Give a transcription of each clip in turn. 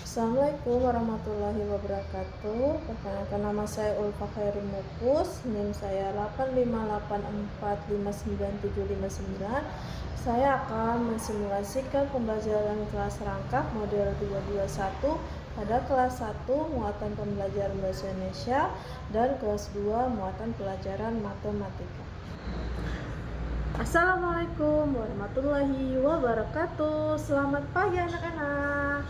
Assalamualaikum warahmatullahi wabarakatuh. Perkenalkan, nama saya Ulfa Khairul Mukus. NIM saya 858459759. Saya akan mensimulasikan pembelajaran kelas rangkap model 221 pada kelas 1 muatan pembelajaran bahasa Indonesia dan kelas 2 muatan pelajaran matematika. Assalamualaikum warahmatullahi wabarakatuh. Selamat pagi anak-anak.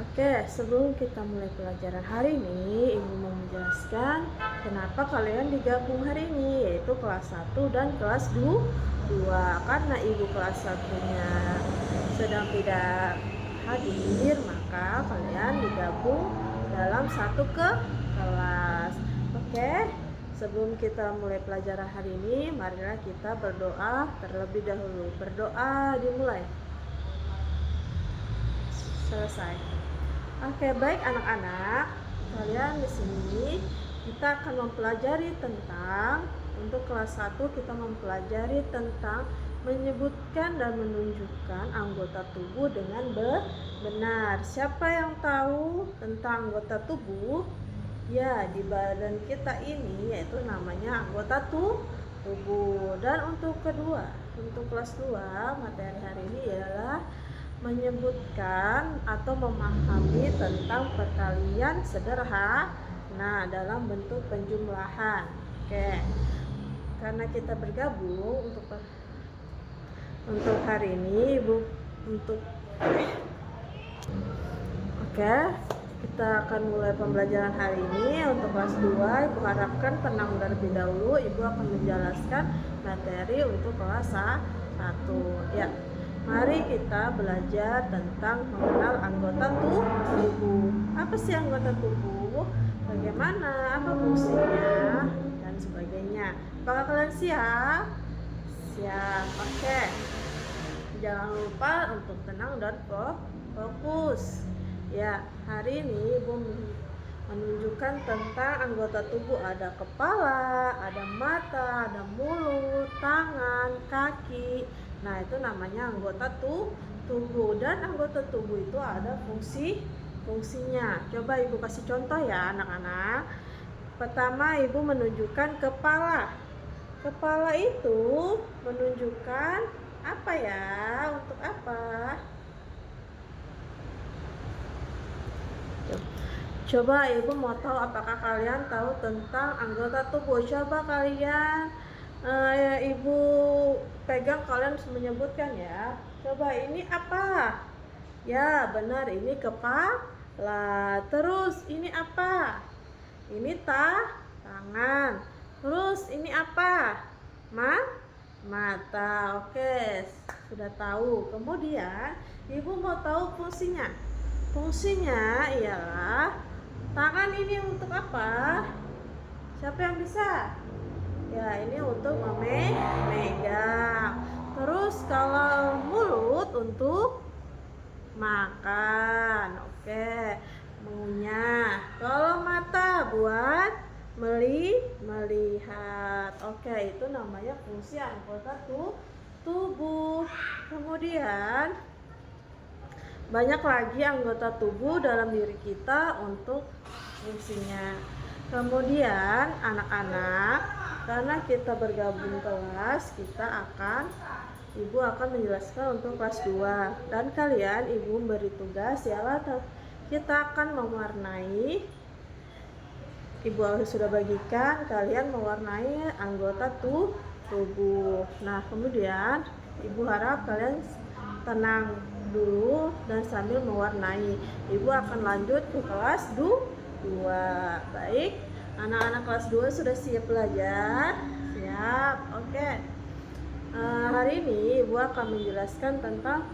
Oke, sebelum kita mulai pelajaran hari ini, Ibu mau menjelaskan kenapa kalian digabung hari ini, yaitu kelas 1 dan kelas 2. Karena Ibu kelas 1-nya sedang tidak hadir, maka kalian digabung dalam satu kelas. Oke, sebelum kita mulai pelajaran hari ini, marilah kita berdoa terlebih dahulu. Berdoa dimulai. Selesai. Oke, baik anak-anak, kalian di sini kita akan mempelajari tentang, untuk kelas 1 kita mempelajari tentang menyebutkan dan menunjukkan anggota tubuh dengan benar. Siapa yang tahu tentang anggota tubuh? Ya, di badan kita ini yaitu namanya anggota tubuh. Dan untuk kelas 2 materi hari ini ialah menyebutkan atau memahami tentang perkalian sederhana dalam bentuk penjumlahan. Oke, karena kita bergabung untuk hari ini, kita akan mulai pembelajaran hari ini. Untuk kelas 2, Ibu harapkan tenang terlebih dahulu. Ibu akan menjelaskan materi untuk kelas 1. Ya, mari kita belajar tentang mengenal anggota tubuh. Apa sih anggota tubuh? Bagaimana? Apa fungsinya? Dan sebagainya. Apakah kalian siap? Siap. Oke. Jangan lupa untuk tenang dan fokus. Ya, hari ini Ibu menunjukkan tentang anggota tubuh. Ada kepala, ada mata, ada mulut, tangan, kaki. Nah, itu namanya anggota tubuh. Dan anggota tubuh itu ada fungsinya. Coba Ibu kasih contoh ya anak-anak. Pertama, Ibu menunjukkan kepala. Kepala itu menunjukkan apa ya? Untuk apa? Coba Ibu mau tahu, apakah kalian tahu tentang anggota tubuh? Coba kalian Ibu pegang, kalian harus menyebutkan ya. Coba ini apa? Ya, benar, ini kepala. Terus ini apa? Ini tangan. Terus ini apa? Mata. Oke, sudah tahu. Kemudian Ibu mau tahu fungsinya. Fungsinya ialah tangan ini untuk apa? Siapa yang bisa? Ya, ini untuk memegang. Terus kalau mulut untuk makan. Oke, mengunyah. Kalau mata buat melihat. Oke, itu namanya fungsi anggota tubuh. Kemudian banyak lagi anggota tubuh dalam diri kita untuk fungsinya. Kemudian anak-anak, karena kita bergabung kelas, Ibu akan menjelaskan untuk kelas 2. Dan kalian, Ibu beri tugas ialah kita akan mewarnai. Ibu sudah bagikan, kalian mewarnai anggota tubuh. Nah, kemudian Ibu harap kalian tenang dulu dan sambil mewarnai. Ibu akan lanjut ke kelas 2. Baik, anak-anak kelas 2 sudah siap belajar? Siap. Oke. Hari ini Ibu akan menjelaskan tentang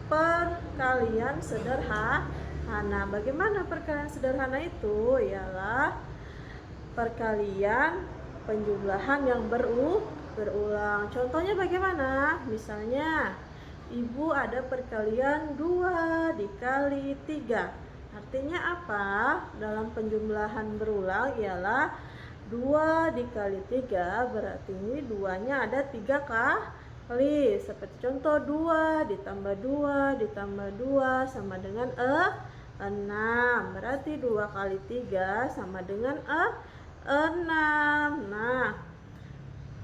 perkalian sederhana. Bagaimana perkalian sederhana itu? Ialah perkalian penjumlahan yang berulang. Contohnya bagaimana? Misalnya Ibu ada perkalian 2 dikali 3. Artinya apa? Dalam penjumlahan berulang ialah 2 dikali 3, berarti ini 2-nya ada 3 Seperti contoh 2 ditambah 2 ditambah 2 sama dengan 6. Berarti 2 kali 3 sama dengan 6. Nah,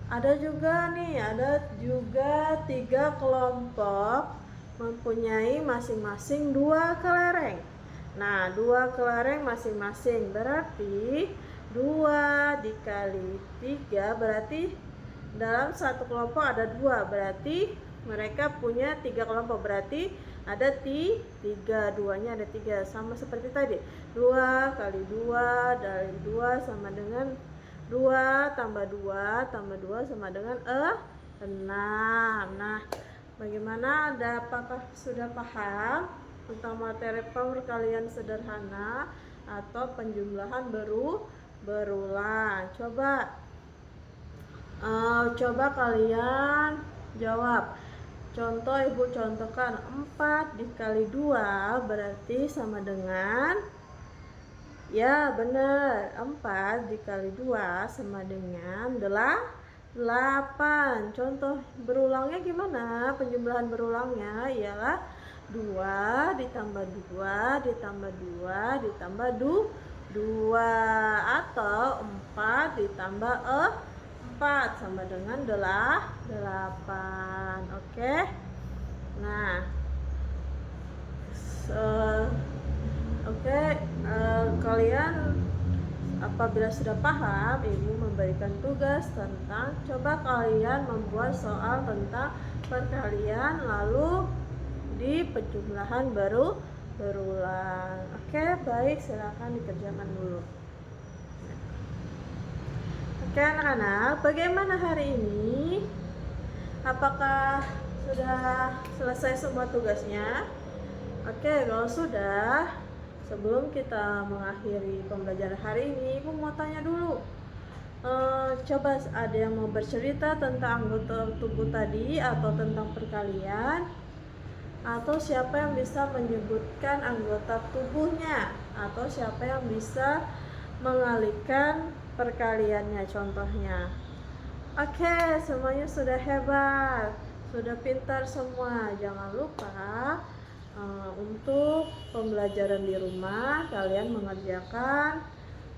ada juga 3 kelompok mempunyai masing-masing 2 kelereng. Nah, 2 kelereng masing-masing berarti 2 dikali 3 berarti dalam satu kelompok ada 2, berarti mereka punya 3 kelompok, berarti ada 3, 2-nya ada 3, sama seperti tadi 2 kali 2 dari 2 sama dengan 2 tambah 2 tambah 2 sama dengan 6. Nah, bagaimana, apakah sudah paham tentang materi perkalian sederhana atau penjumlahan berulang? Coba kalian jawab. Contoh, ibu contohkan 4 dikali 2 berarti sama dengan, ya benar, 4 dikali 2 sama dengan 8. Contoh berulangnya gimana? Penjumlahan berulangnya ialah 2 ditambah 2 ditambah 2 ditambah 2 atau 4 ditambah 4 sama dengan 8. Oke. Nah, kalian apabila sudah paham, ibu memberikan tugas tentang coba kalian membuat soal tentang perkalian lalu di penjumlahan berulang. Oke, baik, silakan dikerjakan dulu. Oke anak-anak, bagaimana hari ini? Apakah sudah selesai semua tugasnya? Oke, kalau sudah, sebelum kita mengakhiri pembelajaran hari ini, ibu mau tanya dulu. Coba ada yang mau bercerita tentang anggota tubuh tadi atau tentang perkalian? Atau siapa yang bisa menyebutkan anggota tubuhnya? Atau siapa yang bisa mengalihkan perkaliannya contohnya? Oke, semuanya sudah hebat, sudah pintar semua. Jangan lupa untuk pembelajaran di rumah kalian mengerjakan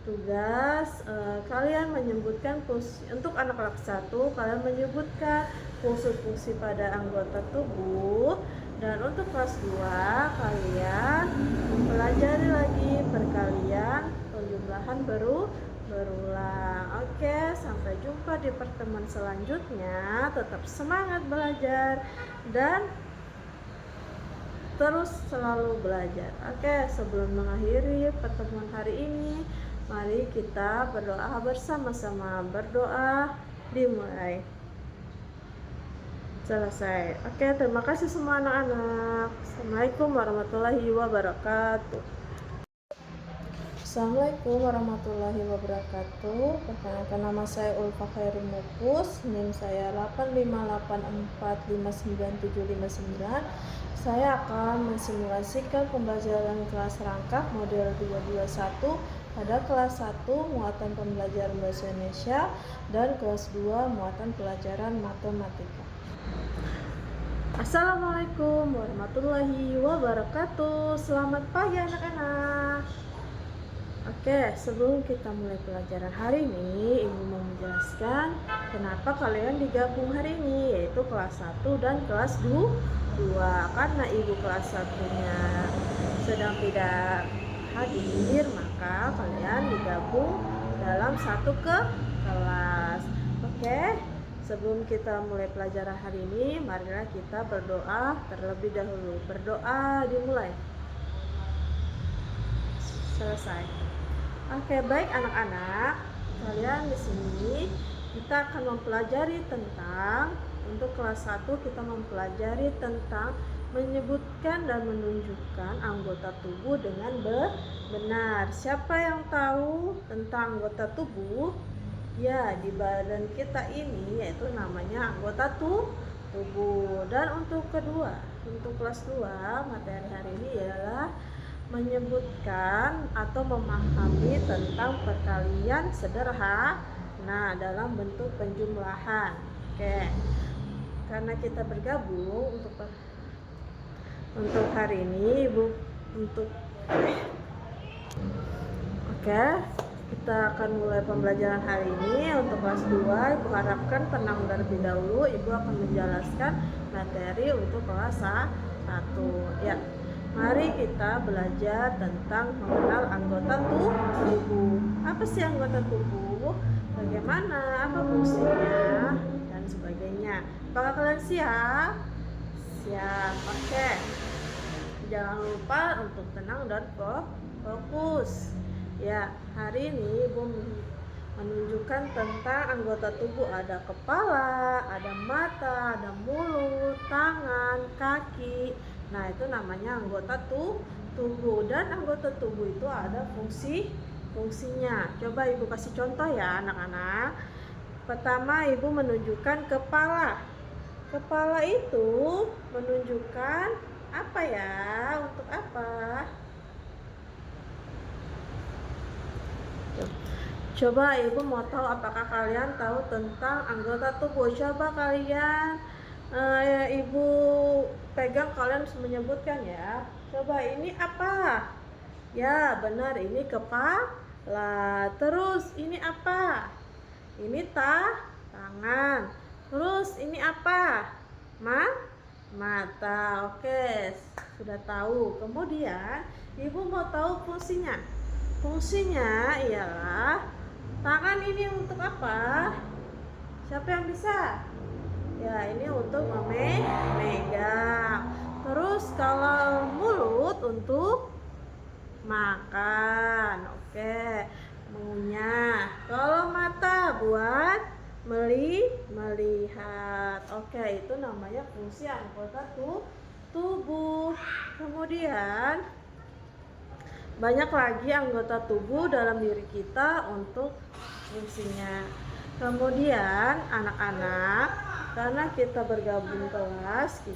tugas, kalian menyebutkan untuk anak kelas 1 kalian menyebutkan fungsi-fungsi pada anggota tubuh, dan untuk kelas 2 kalian mempelajari lagi perkalian penjumlahan berulang. Oke, sampai jumpa di pertemuan selanjutnya. Tetap semangat belajar dan terus selalu belajar. Oke, sebelum mengakhiri pertemuan hari ini, mari kita berdoa bersama-sama. Berdoa dimulai. Selesai. Oke, terima kasih semua anak-anak. Assalamualaikum warahmatullahi wabarakatuh. Assalamualaikum warahmatullahi wabarakatuh. Perkenalkan, nama saya Ulfa Khairul Mupus, NIM saya 858599759. Saya akan mensimulasikan pembelajaran kelas rangkap model 221 pada kelas 1 muatan pembelajaran bahasa Indonesia dan kelas 2 muatan pelajaran matematika. Assalamualaikum warahmatullahi wabarakatuh. Selamat pagi anak-anak. Oke, sebelum kita mulai pelajaran hari ini, ibu mau menjelaskan kenapa kalian digabung hari ini, yaitu kelas 1 dan kelas 2. Karena ibu kelas 1-nya sedang tidak hadir, maka kalian digabung dalam satu kelas. Oke, sebelum kita mulai pelajaran hari ini, marilah kita berdoa terlebih dahulu. Berdoa dimulai. Selesai. Oke, baik anak-anak, kalian di sini kita akan mempelajari tentang, untuk kelas 1 kita mempelajari tentang menyebutkan dan menunjukkan anggota tubuh dengan benar. Siapa yang tahu tentang anggota tubuh? Ya, di badan kita ini yaitu namanya anggota tubuh. Dan untuk kelas 2 materi hari ini ialah menyebutkan atau memahami tentang perkalian sederhana dalam bentuk penjumlahan. Oke, karena kita bergabung untuk hari ini Oke, kita akan mulai pembelajaran hari ini untuk kelas 2. Ibu harapkan tenang terlebih dahulu. Ibu akan menjelaskan materi untuk kelas 1. Ya, mari kita belajar tentang mengenal anggota tubuh. Apa sih anggota tubuh? Bagaimana? Apa fungsinya? Dan sebagainya. Apakah kalian siap? Siap. Oke. Jangan lupa untuk tenang dan fokus. Ya, hari ini Ibu menunjukkan tentang anggota tubuh. Ada kepala, ada mata, ada mulut, tangan, kaki. Nah, itu namanya anggota tubuh. Dan anggota tubuh itu ada fungsinya. Coba Ibu kasih contoh ya anak-anak. Pertama, Ibu menunjukkan kepala. Kepala itu menunjukkan apa ya? Untuk apa? Coba Ibu mau tahu apakah kalian tahu tentang anggota tubuh. Coba kalian Ibu pegang, kalian menyebutkan ya. Coba ini apa? Ya benar, ini kepala. Terus ini apa? Ini tangan. Terus ini apa? Mata. Oke, sudah tahu. Kemudian Ibu mau tahu fungsinya. Fungsinya ialah tangan ini untuk apa? Siapa yang bisa? Ya, ini untuk memegang. Terus kalau mulut untuk makan. Oke, mengunyah. Kalau mata buat melihat. Oke, itu namanya fungsi anggota tubuh. Kemudian banyak lagi anggota tubuh dalam diri kita untuk fungsinya. Kemudian anak-anak, karena kita bergabung kelas,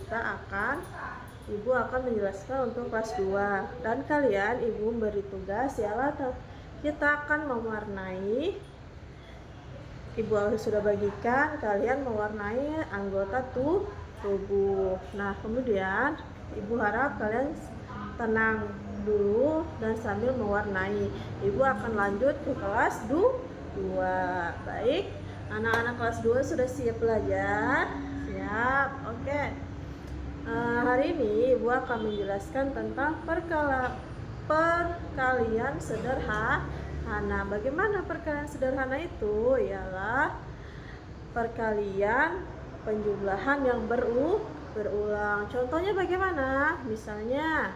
Ibu akan menjelaskan untuk kelas 2. Dan kalian Ibu beri tugas ialah kita akan mewarnai. Ibu sudah bagikan kalian mewarnai anggota tubuh. Nah, kemudian Ibu harap kalian tenang dulu dan sambil mewarnai. Ibu akan lanjut ke kelas 2. Baik, anak-anak kelas 2 sudah siap belajar? Siap. Oke. Hari ini Ibu akan menjelaskan tentang perkalian sederhana. Bagaimana perkalian sederhana itu? Ialah perkalian penjumlahan yang berulang. Contohnya bagaimana? Misalnya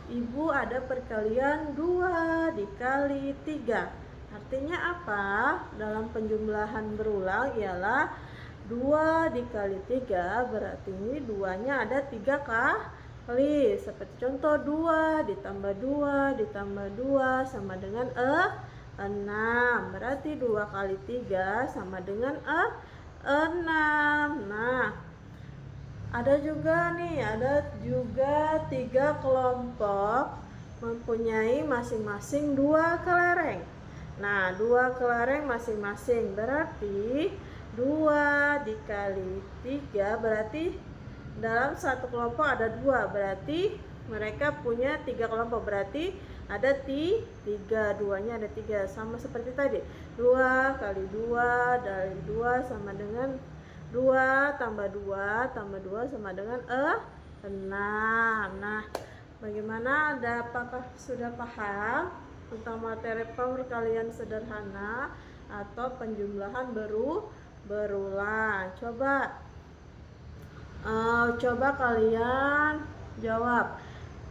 Ibu ada perkalian 2 dikali 3. Artinya apa? Dalam penjumlahan berulang ialah 2 dikali 3, berarti ini 2-nya ada 3 kali. Seperti contoh 2 ditambah 2 ditambah 2 sama dengan 6. Berarti 2 kali 3 sama dengan 6. Nah, ada juga 3 kelompok mempunyai masing-masing 2 kelereng. Nah, 2 kelereng masing-masing berarti 2 dikali 3, berarti dalam satu kelompok ada 2, berarti mereka punya 3 kelompok, berarti ada 3, 2-nya ada 3, sama seperti tadi. 2 kali 2 dari 2 sama dengan 2 tambah 2 tambah 2 sama dengan 6. Nah, bagaimana? Apakah sudah paham tentang materi perkalian sederhana atau penjumlahan berulang? Coba kalian jawab.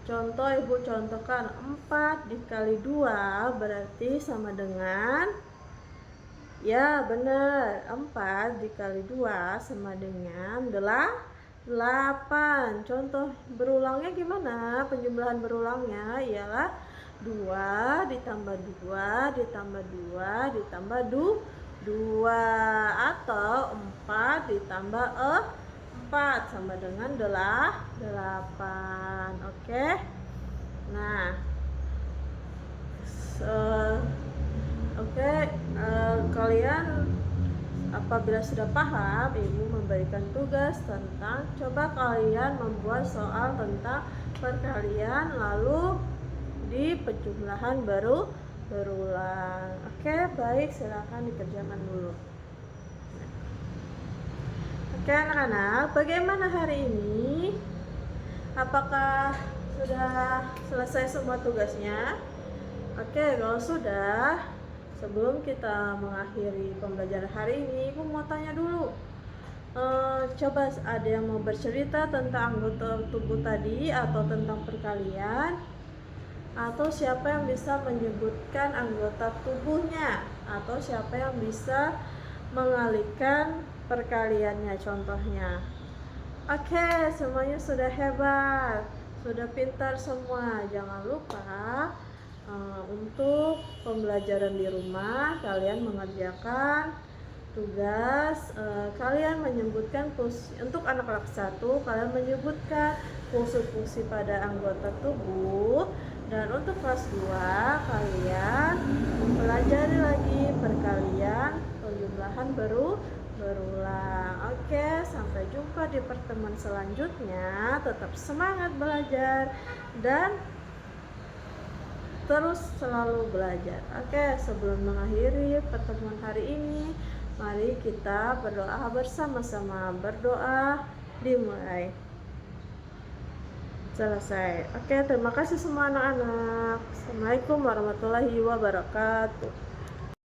Contoh, Ibu contohkan 4 dikali 2 berarti sama dengan, ya benar, 4 dikali 2 sama dengan 8. Contoh berulangnya gimana? Penjumlahan berulangnya ialah 2 ditambah 2 ditambah 2 ditambah 2 atau 4 ditambah 4 sama dengan 8. Oke. Nah, kalian apabila sudah paham, Ibu memberikan tugas tentang coba kalian membuat soal tentang perkalian lalu di penjumlahan berulang. Oke, baik, silakan dikerjakan dulu. Oke anak-anak, bagaimana hari ini? Apakah sudah selesai semua tugasnya? Oke, kalau sudah, sebelum kita mengakhiri pembelajaran hari ini, Ibu mau tanya dulu. Coba ada yang mau bercerita tentang anggota tubuh tadi atau tentang perkalian? Atau siapa yang bisa menyebutkan anggota tubuhnya? Atau siapa yang bisa mengalihkan perkaliannya contohnya? Oke, semuanya sudah hebat, sudah pintar semua. Jangan lupa untuk pembelajaran di rumah kalian mengerjakan tugas, kalian menyebutkan untuk anak kelas 1 kalian menyebutkan fungsi-fungsi pada anggota tubuh, dan untuk kelas 2 kalian mempelajari lagi perkalian penjumlahan berulang. Oke, sampai jumpa di pertemuan selanjutnya. Tetap semangat belajar dan terus selalu belajar. Oke, sebelum mengakhiri pertemuan hari ini, mari kita berdoa bersama-sama. Berdoa dimulai. Selesai. Oke, terima kasih semua anak-anak. Assalamualaikum warahmatullahi wabarakatuh.